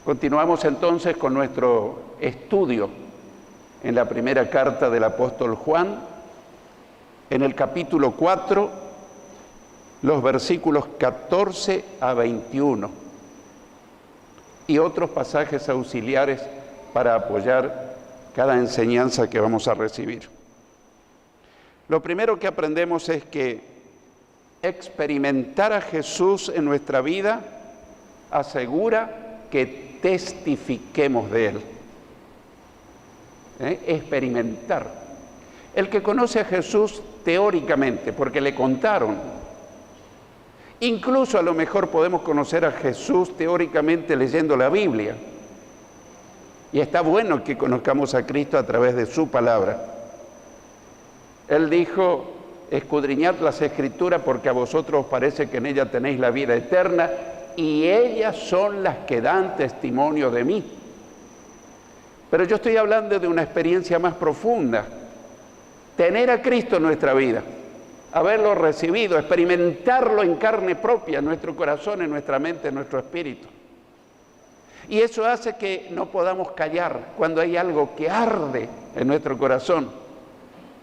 Continuamos entonces con nuestro estudio en la primera carta del apóstol Juan, en el capítulo 4, los versículos 14 a 21, y otros pasajes auxiliares para apoyar cada enseñanza que vamos a recibir. Lo primero que aprendemos es que experimentar a Jesús en nuestra vida asegura que testifiquemos de Él. Experimentar. El que conoce a Jesús teóricamente, porque le contaron, incluso a lo mejor podemos conocer a Jesús teóricamente leyendo la Biblia. Y está bueno que conozcamos a Cristo a través de su palabra. Él dijo: escudriñad las Escrituras porque a vosotros os parece que en ellas tenéis la vida eterna y ellas son las que dan testimonio de mí. Pero yo estoy hablando de una experiencia más profunda. Tener a Cristo en nuestra vida, haberlo recibido, experimentarlo en carne propia, en nuestro corazón, en nuestra mente, en nuestro espíritu. Y eso hace que no podamos callar cuando hay algo que arde en nuestro corazón.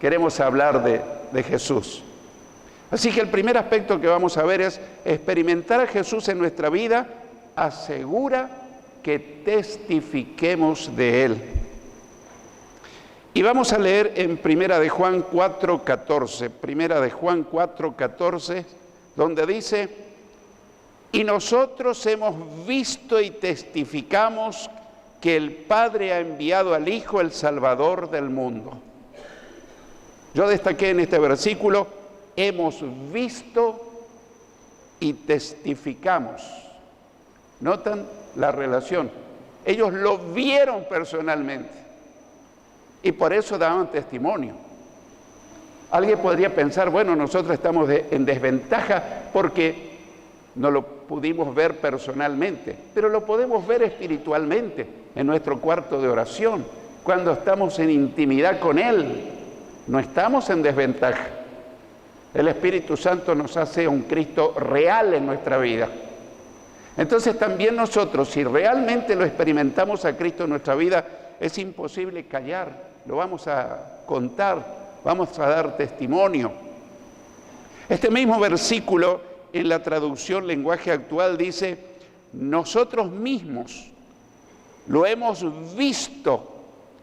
Queremos hablar de Jesús. Así que el primer aspecto que vamos a ver es experimentar a Jesús en nuestra vida asegura que testifiquemos de Él. Y vamos a leer en Primera de Juan 4:14, Primera de Juan 4:14, donde dice: y nosotros hemos visto y testificamos que el Padre ha enviado al Hijo, el Salvador del mundo. Yo destaqué en este versículo: hemos visto y testificamos. ¿Notan la relación? Ellos lo vieron personalmente y por eso daban testimonio. Alguien podría pensar: bueno, nosotros estamos en desventaja porque no lo pudimos ver personalmente, pero lo podemos ver espiritualmente en nuestro cuarto de oración, cuando estamos en intimidad con Él. No estamos en desventaja. El Espíritu Santo nos hace un Cristo real en nuestra vida. Entonces también nosotros, si realmente lo experimentamos a Cristo en nuestra vida, es imposible callar, lo vamos a contar, vamos a dar testimonio. Este mismo versículo en la traducción lenguaje actual dice: nosotros mismos lo hemos visto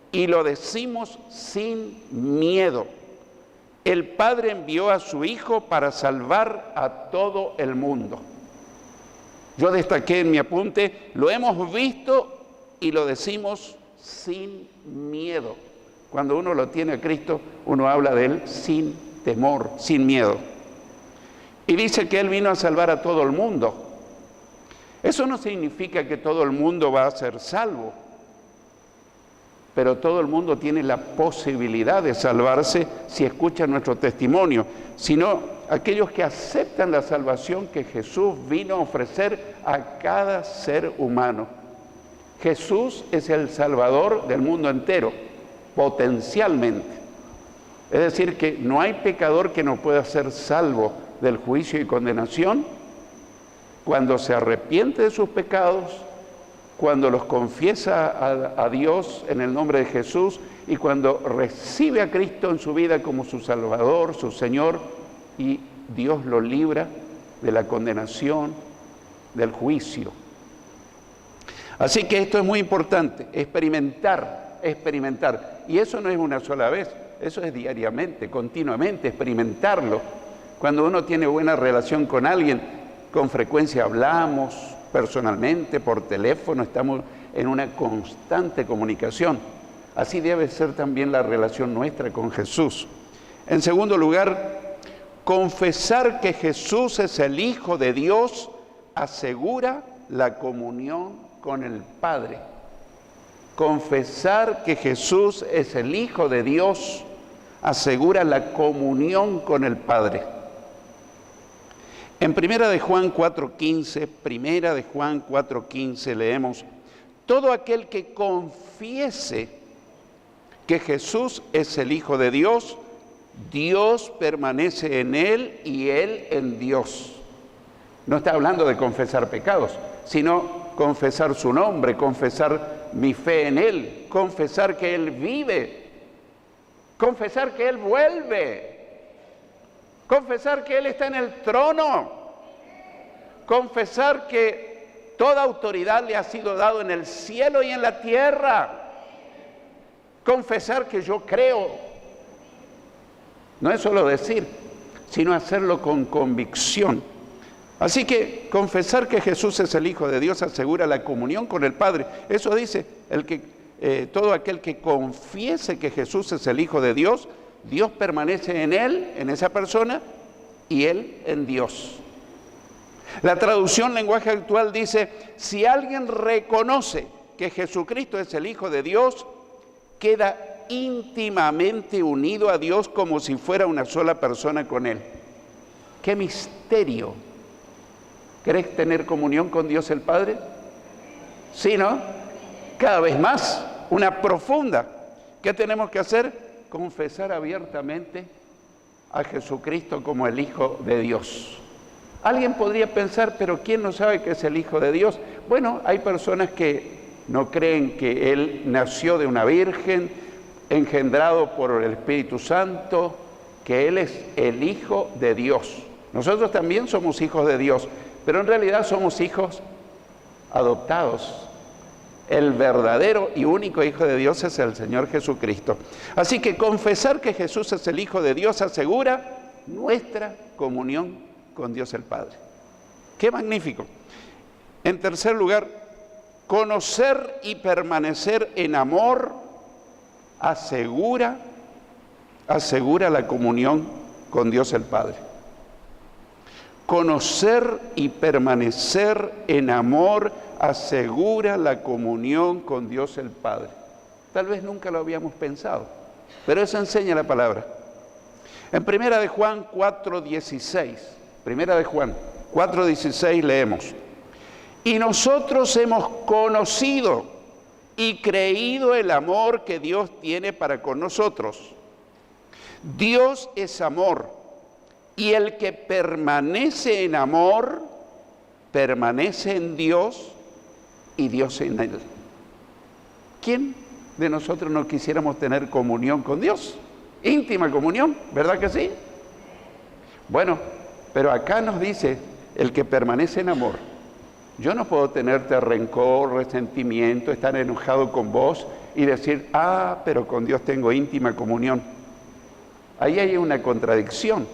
y lo decimos sin miedo. El Padre envió a su Hijo para salvar a todo el mundo. Yo destaqué en mi apunte: lo hemos visto y lo decimos sin miedo. Cuando uno lo tiene a Cristo, uno habla de Él sin temor, sin miedo. Y dice que Él vino a salvar a todo el mundo. Eso no significa que todo el mundo va a ser salvo, pero todo el mundo tiene la posibilidad de salvarse si escuchan nuestro testimonio, sino aquellos que aceptan la salvación que Jesús vino a ofrecer a cada ser humano. Jesús es el Salvador del mundo entero, potencialmente. Es decir, que no hay pecador que no pueda ser salvo del juicio y condenación cuando se arrepiente de sus pecados, cuando los confiesa a Dios en el nombre de Jesús y cuando recibe a Cristo en su vida como su Salvador, su Señor, y Dios lo libra de la condenación, del juicio. Así que esto es muy importante, experimentar. Y eso no es una sola vez, eso es diariamente, continuamente, experimentarlo. Cuando uno tiene buena relación con alguien, con frecuencia hablamos personalmente, por teléfono, estamos en una constante comunicación. Así debe ser también la relación nuestra con Jesús. En segundo lugar, confesar que Jesús es el Hijo de Dios asegura la comunión con el Padre. Confesar que Jesús es el Hijo de Dios asegura la comunión con el Padre. En Primera de Juan 4:15 leemos: todo aquel que confiese que Jesús es el Hijo de Dios, Dios permanece en él y él en Dios. No está hablando de confesar pecados, sino confesar su nombre, confesar mi fe en Él, confesar que Él vive, confesar que Él vuelve, confesar que Él está en el trono, confesar que toda autoridad le ha sido dado en el cielo y en la tierra, confesar que yo creo. No es solo decir, sino hacerlo con convicción. Así que confesar que Jesús es el Hijo de Dios asegura la comunión con el Padre. Eso dice, todo aquel que confiese que Jesús es el Hijo de Dios, Dios permanece en él, en esa persona, y él en Dios. La traducción lenguaje actual dice, si alguien reconoce que Jesucristo es el Hijo de Dios, queda íntimamente unido a Dios como si fuera una sola persona con Él. ¡Qué misterio! ¿Querés tener comunión con Dios el Padre? ¿Sí, no? Cada vez más, una profunda. ¿Qué tenemos que hacer? Confesar abiertamente a Jesucristo como el Hijo de Dios. Alguien podría pensar, pero ¿quién no sabe que es el Hijo de Dios? Bueno, hay personas que no creen que Él nació de una virgen, engendrado por el Espíritu Santo, que Él es el Hijo de Dios. Nosotros también somos hijos de Dios, pero en realidad somos hijos adoptados. El verdadero y único Hijo de Dios es el Señor Jesucristo. Así que confesar que Jesús es el Hijo de Dios asegura nuestra comunión con Dios el Padre. ¡Qué magnífico! En tercer lugar, conocer y permanecer en amor asegura la comunión con Dios el Padre. Conocer y permanecer en amor asegura la comunión con Dios el Padre. Tal vez nunca lo habíamos pensado, pero eso enseña la palabra. En Primera de Juan 4:16, Primera de Juan 4:16 leemos: y nosotros hemos conocido y creído el amor que Dios tiene para con nosotros. Dios es amor, y el que permanece en amor, permanece en Dios y Dios en él. ¿Quién de nosotros no quisiéramos tener comunión con Dios? Íntima comunión, ¿verdad que sí? Bueno, pero acá nos dice, el que permanece en amor. Yo no puedo tenerte rencor, resentimiento, estar enojado con vos y decir, pero con Dios tengo íntima comunión. Ahí hay una contradicción.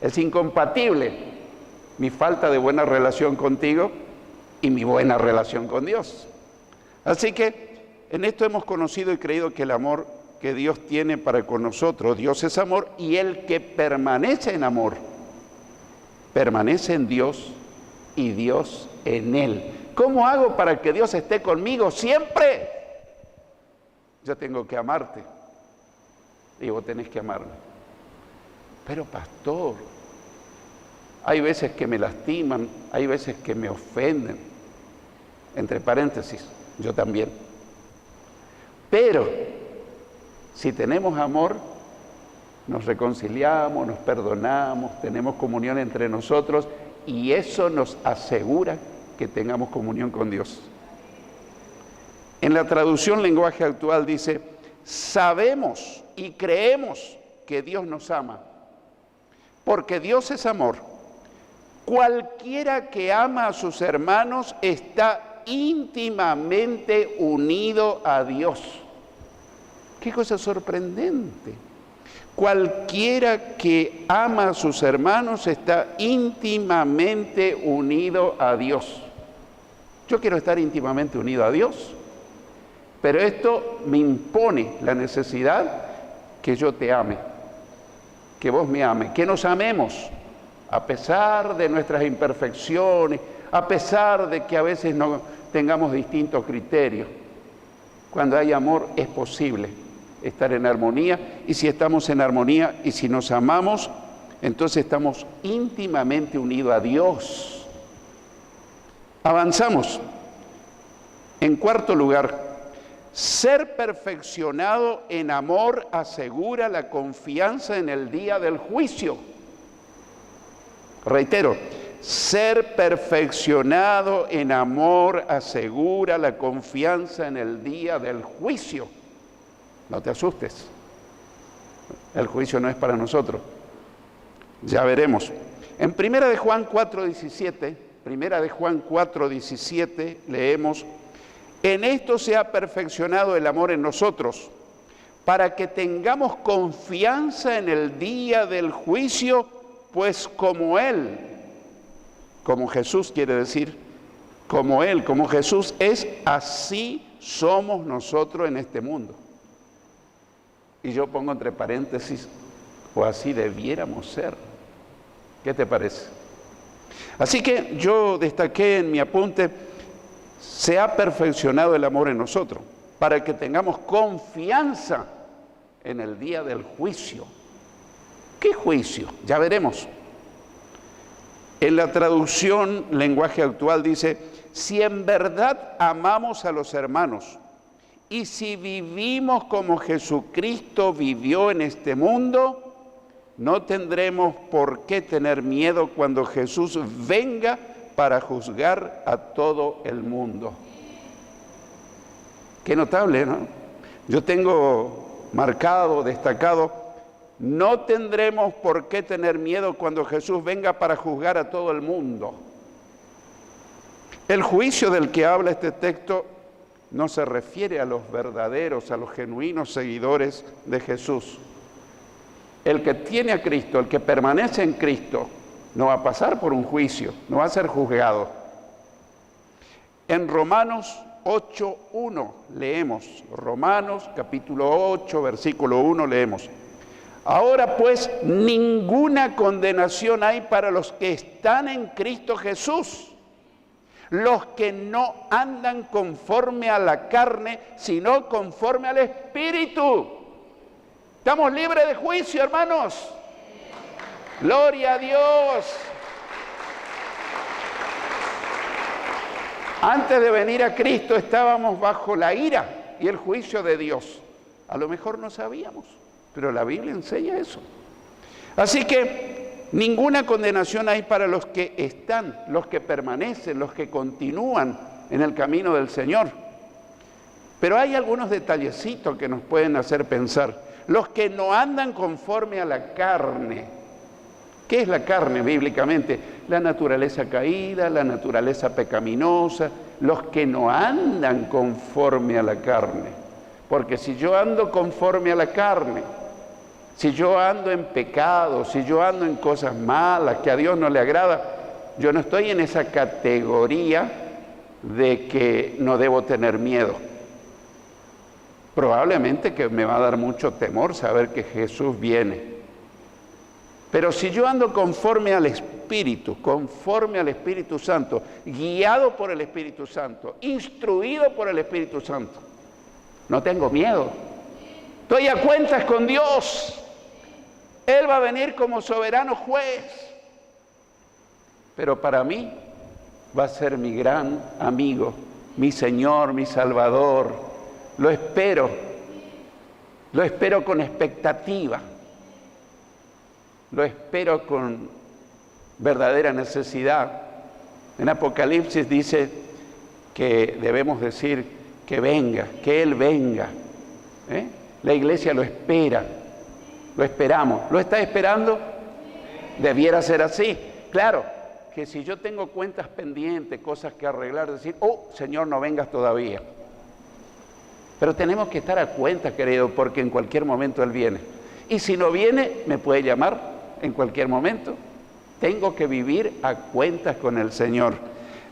Es incompatible mi falta de buena relación contigo y mi buena relación con Dios. Así que en esto hemos conocido y creído que el amor que Dios tiene para con nosotros, Dios es amor, y el que permanece en amor, permanece en Dios y Dios en él. ¿Cómo hago para que Dios esté conmigo siempre? Yo tengo que amarte y vos tenés que amarme. Pero pastor, hay veces que me lastiman, hay veces que me ofenden. Entre paréntesis, yo también. Pero si tenemos amor, nos reconciliamos, nos perdonamos, tenemos comunión entre nosotros y eso nos asegura que tengamos comunión con Dios. En la traducción lenguaje actual dice, sabemos y creemos que Dios nos ama, porque Dios es amor. Cualquiera que ama a sus hermanos está íntimamente unido a Dios. ¡Qué cosa sorprendente! Cualquiera que ama a sus hermanos está íntimamente unido a Dios. Yo quiero estar íntimamente unido a Dios, pero esto me impone la necesidad que yo te ame, que vos me ames, que nos amemos, a pesar de nuestras imperfecciones, a pesar de que a veces no tengamos distintos criterios. Cuando hay amor es posible estar en armonía, y si estamos en armonía y si nos amamos, entonces estamos íntimamente unidos a Dios. Avanzamos. En cuarto lugar, ser perfeccionado en amor asegura la confianza en el día del juicio. Reitero, ser perfeccionado en amor asegura la confianza en el día del juicio. No te asustes. El juicio no es para nosotros. Ya veremos. En Primera de Juan 4:17, leemos: en esto se ha perfeccionado el amor en nosotros, para que tengamos confianza en el día del juicio, pues como Jesús quiere decir, como Jesús es, así somos nosotros en este mundo. Y yo pongo entre paréntesis, o así debiéramos ser. ¿Qué te parece? Así que yo destaqué en mi apunte, se ha perfeccionado el amor en nosotros, para que tengamos confianza en el día del juicio. ¿Qué juicio? Ya veremos. En la traducción lenguaje actual dice: si en verdad amamos a los hermanos y si vivimos como Jesucristo vivió en este mundo, no tendremos por qué tener miedo cuando Jesús venga para juzgar a todo el mundo. Qué notable, ¿no? Yo tengo marcado, destacado: no tendremos por qué tener miedo cuando Jesús venga para juzgar a todo el mundo. El juicio del que habla este texto no se refiere a los verdaderos, a los genuinos seguidores de Jesús. El que tiene a Cristo, el que permanece en Cristo, no va a pasar por un juicio, no va a ser juzgado. En Romanos 8:1 leemos, Romanos capítulo 8, versículo 1 leemos: ahora pues ninguna condenación hay para los que están en Cristo Jesús, los que no andan conforme a la carne, sino conforme al Espíritu. Estamos libres de juicio, hermanos. Gloria a Dios. Antes de venir a Cristo estábamos bajo la ira y el juicio de Dios. A lo mejor no sabíamos, pero la Biblia enseña eso. Así que ninguna condenación hay para los que están, los que permanecen, los que continúan en el camino del Señor. Pero hay algunos detallecitos que nos pueden hacer pensar. Los que no andan conforme a la carne. ¿Qué es la carne bíblicamente? La naturaleza caída, la naturaleza pecaminosa, los que no andan conforme a la carne. Porque si yo ando conforme a la carne, si yo ando en pecado, si yo ando en cosas malas que a Dios no le agrada, yo no estoy en esa categoría de que no debo tener miedo. Probablemente que me va a dar mucho temor saber que Jesús viene. Pero si yo ando conforme al Espíritu Santo, guiado por el Espíritu Santo, instruido por el Espíritu Santo, no tengo miedo. Estoy a cuentas con Dios. Él va a venir como soberano juez. Pero para mí va a ser mi gran amigo, mi Señor, mi Salvador. Lo espero con expectativa. Lo espero con verdadera necesidad. En Apocalipsis dice que debemos decir que venga, que Él venga. La iglesia lo espera, lo esperamos. ¿Lo está esperando? Debiera ser así. Claro, que si yo tengo cuentas pendientes, cosas que arreglar, decir, oh, Señor, no vengas todavía. Pero tenemos que estar a cuentas, querido, porque en cualquier momento Él viene. Y si no viene, me puede llamar en cualquier momento. Tengo que vivir a cuentas con el Señor.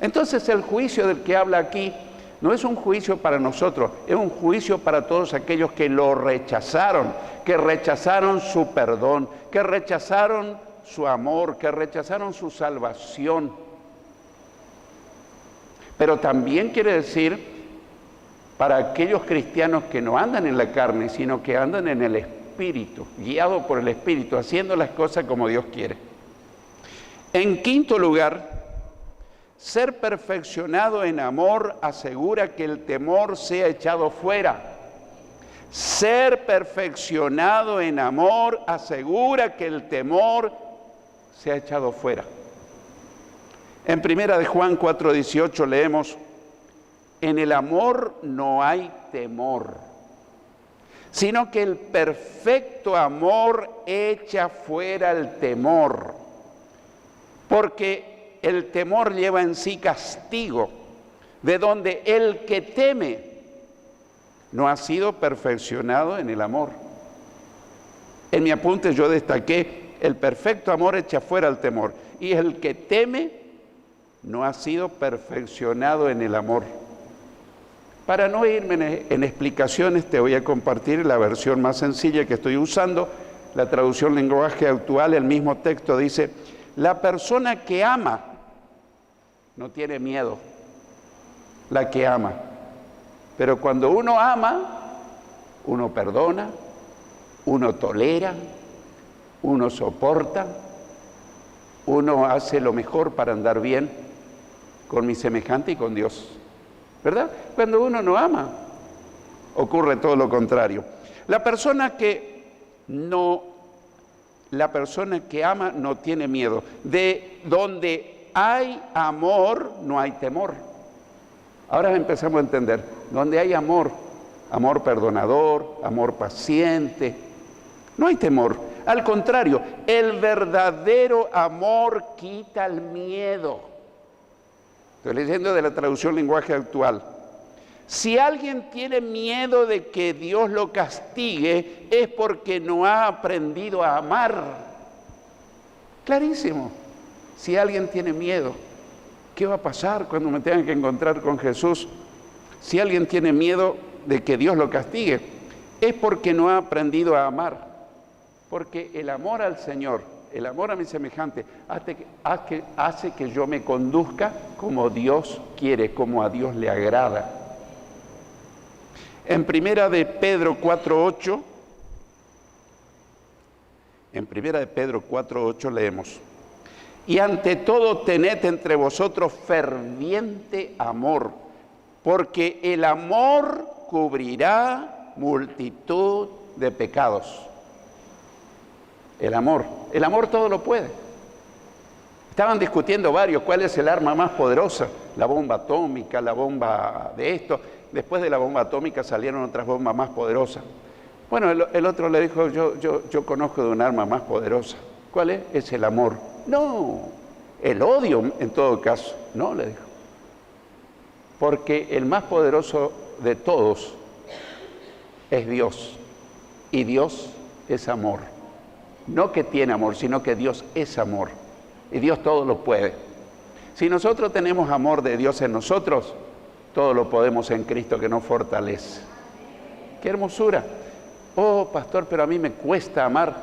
Entonces el juicio del que habla aquí no es un juicio para nosotros, es un juicio para todos aquellos que lo rechazaron, que rechazaron su perdón, que rechazaron su amor, que rechazaron su salvación. Pero también quiere decir para aquellos cristianos que no andan en la carne, sino que andan en el Espíritu, guiados por el Espíritu, haciendo las cosas como Dios quiere. En quinto lugar, ser perfeccionado en amor asegura que el temor sea echado fuera. Ser perfeccionado en amor asegura que el temor sea echado fuera. En primera de Juan 4:18 leemos: en el amor no hay temor, sino que el perfecto amor echa fuera el temor, porque el temor lleva en sí castigo, de donde el que teme no ha sido perfeccionado en el amor. En mi apunte yo destaqué: el perfecto amor echa fuera el temor, y el que teme no ha sido perfeccionado en el amor. Para no irme en explicaciones, te voy a compartir la versión más sencilla que estoy usando, la traducción lenguaje actual. El mismo texto dice: la persona que ama no tiene miedo, la que ama. Pero cuando uno ama, uno perdona, uno tolera, uno soporta, uno hace lo mejor para andar bien con mi semejante y con Dios, ¿verdad? Cuando uno no ama, ocurre todo lo contrario. La persona que ama no tiene miedo. De donde hay amor, no hay temor. Ahora empezamos a entender: donde hay amor, amor perdonador, amor paciente, no hay temor. Al contrario, el verdadero amor quita el miedo. Estoy leyendo de la traducción lenguaje actual. Si alguien tiene miedo de que Dios lo castigue, es porque no ha aprendido a amar. Clarísimo. Si alguien tiene miedo, ¿qué va a pasar cuando me tenga que encontrar con Jesús? Si alguien tiene miedo de que Dios lo castigue, es porque no ha aprendido a amar. Porque el amor al Señor, el amor a mi semejante, hace que yo me conduzca como Dios quiere, como a Dios le agrada. En primera de Pedro 4:8 leemos: y ante todo tened entre vosotros ferviente amor, porque el amor cubrirá multitud de pecados. El amor todo lo puede. Estaban discutiendo varios cuál es el arma más poderosa, la bomba atómica, la bomba de esto. Después de la bomba atómica salieron otras bombas más poderosas. Bueno, el otro le dijo: yo conozco de un arma más poderosa. ¿Cuál es? Es el amor. No, el odio en todo caso. No, le dijo. Porque el más poderoso de todos es Dios. Y Dios es amor. No que tiene amor, sino que Dios es amor. Y Dios todo lo puede. Si nosotros tenemos amor de Dios en nosotros, todo lo podemos en Cristo que nos fortalece. ¡Qué hermosura! Oh, pastor, pero a mí me cuesta amar.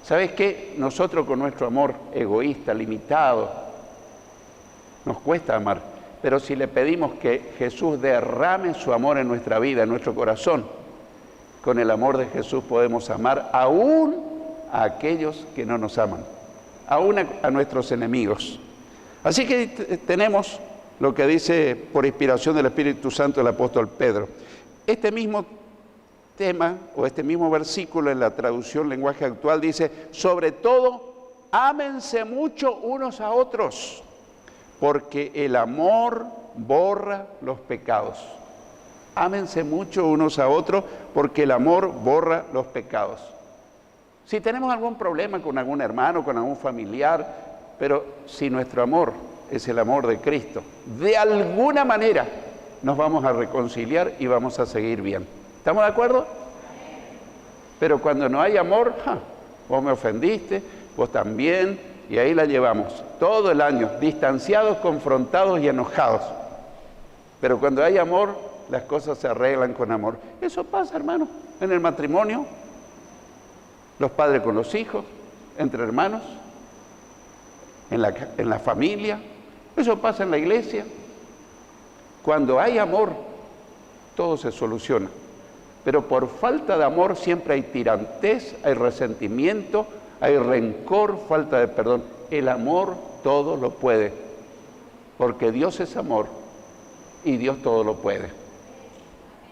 ¿Sabes qué? Nosotros con nuestro amor egoísta, limitado, nos cuesta amar. Pero si le pedimos que Jesús derrame su amor en nuestra vida, en nuestro corazón, con el amor de Jesús podemos amar aún a aquellos que no nos aman, aún a nuestros enemigos. Así que tenemos lo que dice por inspiración del Espíritu Santo el apóstol Pedro. Este mismo tema o este mismo versículo en la traducción lenguaje actual dice: sobre todo, ámense mucho unos a otros, porque el amor borra los pecados. Ámense mucho unos a otros, porque el amor borra los pecados. Si tenemos algún problema con algún hermano, con algún familiar, pero si nuestro amor es el amor de Cristo, de alguna manera nos vamos a reconciliar y vamos a seguir bien. ¿Estamos de acuerdo? Pero cuando no hay amor, vos me ofendiste, vos también, y ahí la llevamos todo el año, distanciados, confrontados y enojados. Pero cuando hay amor, las cosas se arreglan con amor. Eso pasa, hermano, en el matrimonio, los padres con los hijos, entre hermanos, en la familia. Eso pasa en la iglesia. Cuando hay amor, todo se soluciona. Pero por falta de amor siempre hay tirantez, hay resentimiento, hay rencor, falta de perdón. El amor todo lo puede, porque Dios es amor y Dios todo lo puede.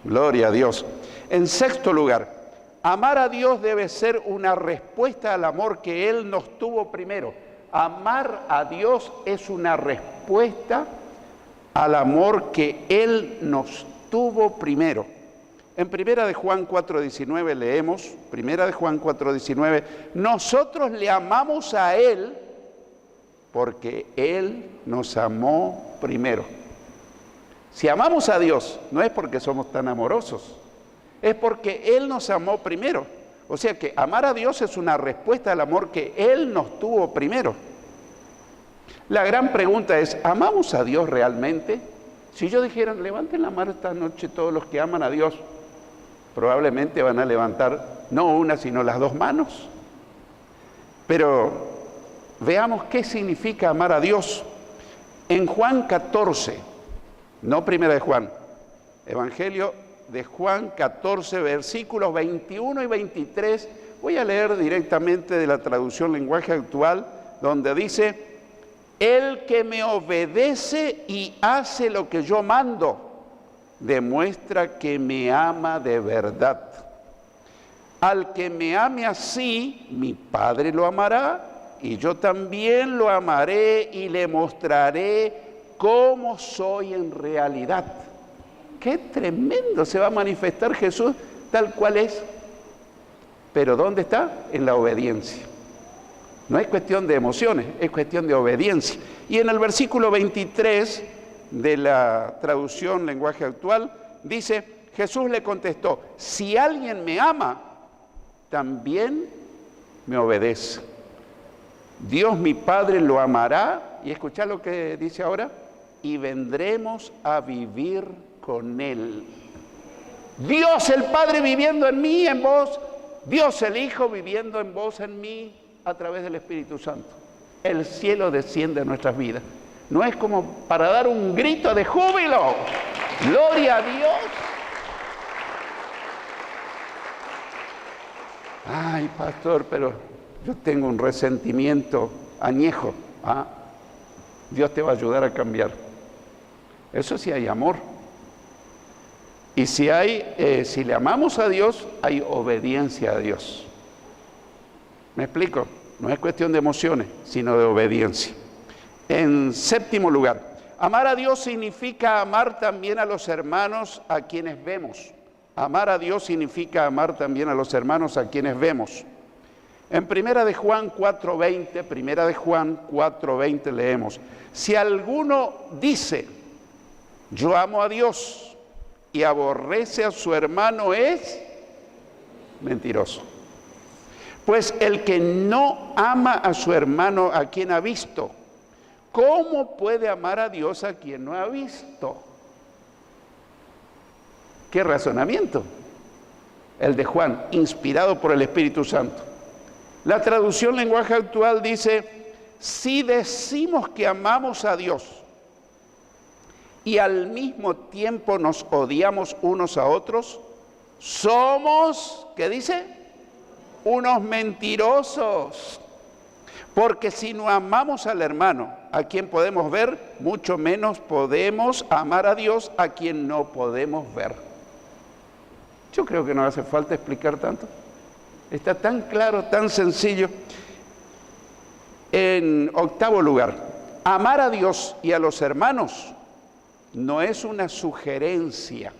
Gloria a Dios. En sexto lugar, amar a Dios debe ser una respuesta al amor que Él nos tuvo primero. Amar a Dios es una respuesta al amor que Él nos tuvo primero. En 1 de Juan 4:19 leemos, 1 de Juan 4:19, nosotros le amamos a Él porque Él nos amó primero. Si amamos a Dios, no es porque somos tan amorosos, es porque Él nos amó primero. O sea que amar a Dios es una respuesta al amor que Él nos tuvo primero. La gran pregunta es, ¿amamos a Dios realmente? Si yo dijera, levanten la mano esta noche todos los que aman a Dios, probablemente van a levantar no una, sino las dos manos. Pero veamos qué significa amar a Dios. En Juan 14, no 1 de Juan, Evangelio de Juan 14, versículos 21 y 23, voy a leer directamente de la traducción lenguaje actual, donde dice, el que me obedece y hace lo que yo mando, demuestra que me ama de verdad. Al que me ame así, mi Padre lo amará, y yo también lo amaré y le mostraré cómo soy en realidad. ¡Qué tremendo! Se va a manifestar Jesús tal cual es. ¿Pero dónde está? En la obediencia. No es cuestión de emociones, es cuestión de obediencia. Y en el versículo 23 de la traducción lenguaje actual, dice, Jesús le contestó, si alguien me ama, también me obedece. Dios mi Padre lo amará, y escuchad lo que dice ahora, y vendremos a vivir con Él. Dios el Padre viviendo en mí, en vos, Dios el Hijo viviendo en vos, en mí, a través del Espíritu Santo. El cielo desciende a nuestras vidas. No es como para dar un grito de júbilo. ¡Gloria a Dios! Ay, pastor, pero yo tengo un resentimiento añejo. Dios te va a ayudar a cambiar. Eso sí hay amor. Y si le amamos a Dios, hay obediencia a Dios. ¿Me explico? No es cuestión de emociones, sino de obediencia. En séptimo lugar, amar a Dios significa amar también a los hermanos a quienes vemos. Amar a Dios significa amar también a los hermanos a quienes vemos. En 1 de Juan 4:20 leemos, si alguno dice, yo amo a Dios y aborrece a su hermano es mentiroso. Pues el que no ama a su hermano a quien ha visto, ¿cómo puede amar a Dios a quien no ha visto? ¿Qué razonamiento? El de Juan, inspirado por el Espíritu Santo. La traducción lenguaje actual dice, si decimos que amamos a Dios y al mismo tiempo nos odiamos unos a otros, somos, ¿qué dice? Unos mentirosos. Porque si no amamos al hermano, a quien podemos ver, mucho menos podemos amar a Dios, a quien no podemos ver. Yo creo que no hace falta explicar tanto. Está tan claro, tan sencillo. En octavo lugar, amar a Dios y a los hermanos no es una sugerencia,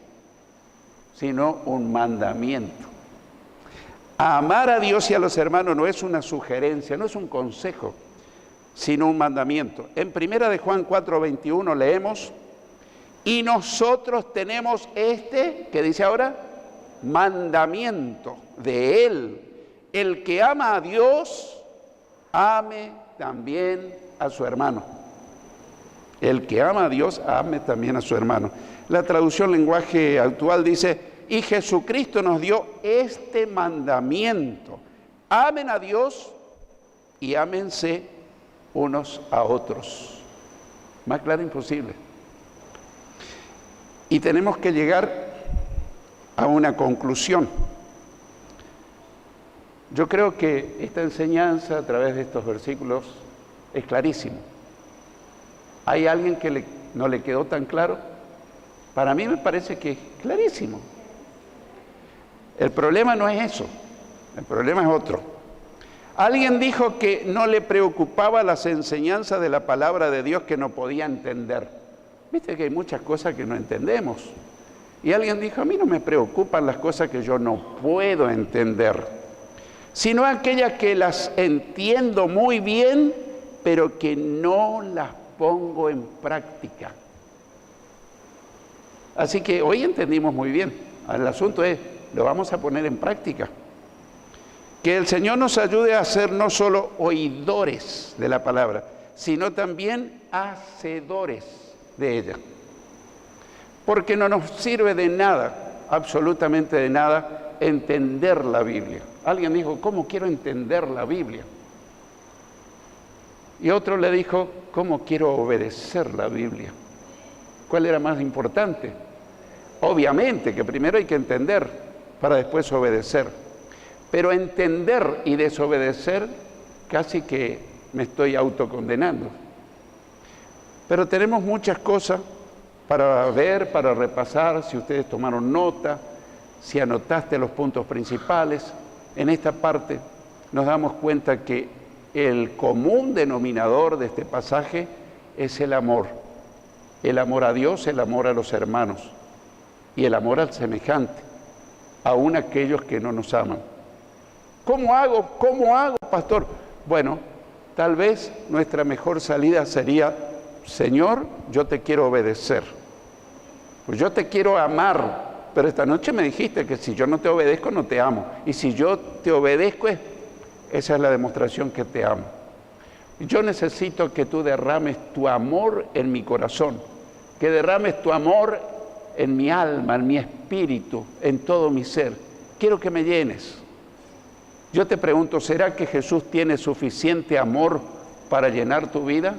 sino un mandamiento. Amar a Dios y a los hermanos no es una sugerencia, no es un consejo, sino un mandamiento. En 1 de Juan 4:21 leemos, y nosotros tenemos ¿qué dice ahora? Mandamiento de Él. El que ama a Dios, ame también a su hermano. El que ama a Dios, ame también a su hermano. La traducción lenguaje actual dice, y Jesucristo nos dio este mandamiento. Amen a Dios y ámense unos a otros. Más claro imposible. Y tenemos que llegar a una conclusión. Yo creo que esta enseñanza a través de estos versículos es clarísima. ¿Hay alguien que no le quedó tan claro? Para mí me parece que es clarísimo. El problema no es eso, el problema es otro. Alguien dijo que no le preocupaba las enseñanzas de la palabra de Dios que no podía entender. Viste que hay muchas cosas que no entendemos. Y alguien dijo, a mí no me preocupan las cosas que yo no puedo entender, sino aquellas que las entiendo muy bien, pero que no las pongo en práctica. Así que hoy entendimos muy bien. El asunto es, lo vamos a poner en práctica. Que el Señor nos ayude a ser no solo oidores de la palabra, sino también hacedores de ella. Porque no nos sirve de nada, absolutamente de nada, entender la Biblia. Alguien dijo, ¿cómo quiero entender la Biblia? Y otro le dijo, ¿cómo quiero obedecer la Biblia? ¿Cuál era más importante? Obviamente que primero hay que entender para después obedecer. Pero entender y desobedecer casi que me estoy autocondenando. Pero tenemos muchas cosas para ver, para repasar, si ustedes tomaron nota, si anotaste los puntos principales. En esta parte nos damos cuenta que el común denominador de este pasaje es el amor a Dios, el amor a los hermanos y el amor al semejante, aun aquellos que no nos aman. ¿Cómo hago, pastor? Bueno, tal vez nuestra mejor salida sería, Señor, yo te quiero obedecer, pues yo te quiero amar, pero esta noche me dijiste que si yo no te obedezco no te amo, y si yo te obedezco esa es la demostración que te amo. Yo necesito que tú derrames tu amor en mi corazón, que derrames tu amor en mi alma, en mi espíritu, en todo mi ser. Quiero que me llenes. Yo te pregunto, ¿será que Jesús tiene suficiente amor para llenar tu vida?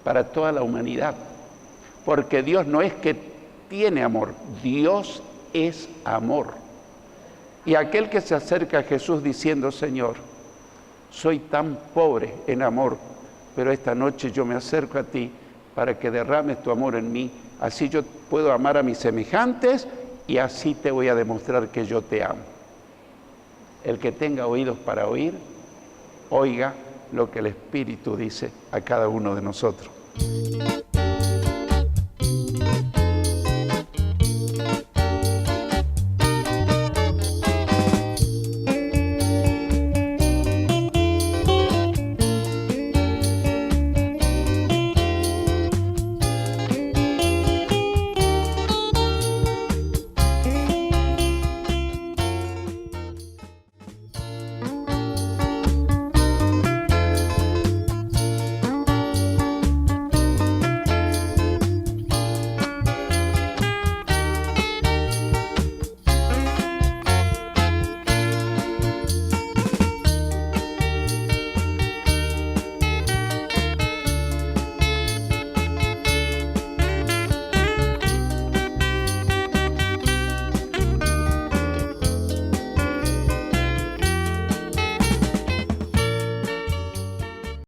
Para toda la humanidad. Porque Dios no es que tiene amor, Dios es amor. Y aquel que se acerca a Jesús diciendo, Señor, soy tan pobre en amor, pero esta noche yo me acerco a ti para que derrames tu amor en mí, así yo puedo amar a mis semejantes y así te voy a demostrar que yo te amo. El que tenga oídos para oír, oiga lo que el Espíritu dice a cada uno de nosotros.